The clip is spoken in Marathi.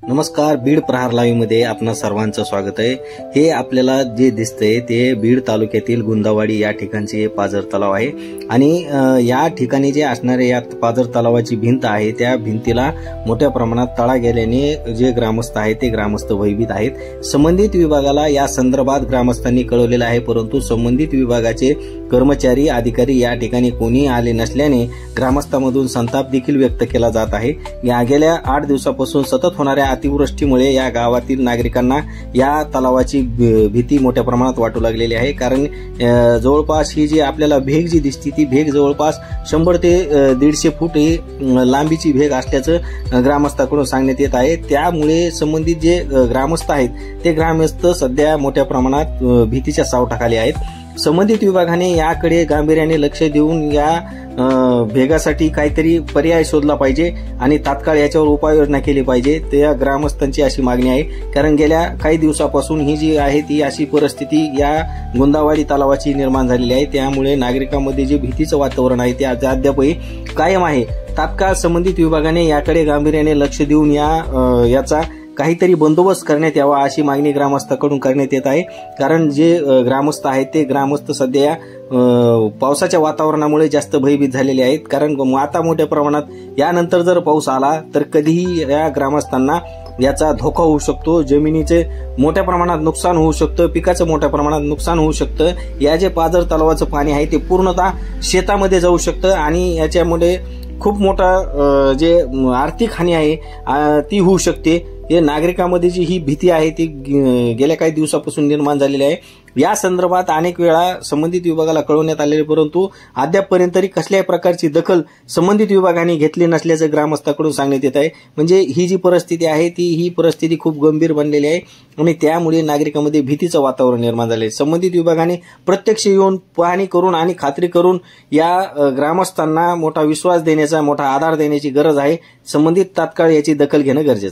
नमस्कार, बीड प्रहार लाईव्ह मध्ये आपणा सर्वांचं स्वागत आहे। हे आपल्याला जे दिसतंय ते बीड तालुक्यातील गुंदावाडी या ठिकाणचे पाझर तलाव आहे आणि या ठिकाणी जे असणारे या पाझर तलावाची भिंत आहे त्या भिंतीला मोठ्या प्रमाणात तडा गेल्याने जे ग्रामस्थ आहेत ते ग्रामस्थ भयभीत आहेत। संबंधित विभागाला या संदर्भात ग्रामस्थांनी कळवलेले आहे, परंतु संबंधित विभागाचे कर्मचारी अधिकारी या ठिकाणी कोणी आले नसल्याने ग्रामस्थांमधून संताप देखील व्यक्त केला जात आहे। या गेल्या 8 दिवसापासून सतत होणाऱ्या अतिवृष्टीमुळे या गावातील नागरिकांना या तलावाची भीती मोठ्या प्रमाणात वाटू लागलेली आहे। कारण जवळपास ही जी आपल्याला भेग जी दिसते ती भेग जवळपास 100 ते 150 फूट ही लांबीची भेग असल्याचं ग्रामस्थांकडून सांगण्यात येत आहे। त्यामुळे संबंधित जे ग्रामस्थ आहेत ते ग्रामस्थ सध्या मोठ्या प्रमाणात भीतीच्या सावटाखाली आहेत। संबंधित विभागाने याकडे गांभीर्याने लक्ष देऊन या भेगासाठी काहीतरी पर्याय शोधला पाहिजे आणि तात्काळ याच्यावर उपाययोजना केली पाहिजे, त्या ग्रामस्थांची अशी मागणी आहे। कारण गेल्या काही दिवसापासून ही जी आहे ती अशी परिस्थिती या गुंदावाडी तलावाची निर्माण झालेली आहे। त्यामुळे नागरिकांमध्ये जे भीतीचं वातावरण आहे ते अद्यापही कायम आहे। तात्काळ संबंधित विभागाने याकडे गांभीर्याने लक्ष देऊन याचा काहीतरी बंदोबस्त करण्यात यावा अशी मागणी ग्रामस्थांकडून करण्यात येत आहे। कारण जे ग्रामस्थ आहेत ते ग्रामस्थ सध्या पावसाच्या वातावरणामुळे जास्त भयभीत झालेले आहेत। कारण आता मोठ्या प्रमाणात यानंतर जर पाऊस आला तर कधीही या ग्रामस्थांना याचा धोका होऊ शकतो, जमिनीचे मोठ्या प्रमाणात नुकसान होऊ शकतं, पिकाचं मोठ्या प्रमाणात नुकसान होऊ शकतं। या जे पाझर तलावाचं पाणी आहे ते पूर्णतः शेतामध्ये जाऊ शकतं आणि याच्यामुळे खूप मोठा जे आर्थिक हानी आहे ती होऊ शकते। हे नागरिकांमध्ये जी ही भीती आहे ती गेल्या काही दिवसापासून निर्माण झालेली आहे। या संदर्भात अनेक वेळा संबंधित विभागाला कळवण्यात आलेले, परंतु अद्यापपर्यंत तरी कसल्याही प्रकारची दखल संबंधित विभागाने घेतली नसल्याचं ग्रामस्थांकडून सांगण्यात येत आहे। म्हणजे ही जी परिस्थिती आहे ही परिस्थिती खूप गंभीर बनलेली आहे आणि त्यामुळे नागरिकांमध्ये भीतीचं वातावरण निर्माण झाले। संबंधित विभागाने प्रत्यक्ष येऊन पाहणी करून आणि खात्री करून या ग्रामस्थांना मोठा विश्वास देण्याचा, मोठा आधार देण्याची गरज आहे। संबंधित तात्काळ याची दखल घेणं गरजेचं आहे।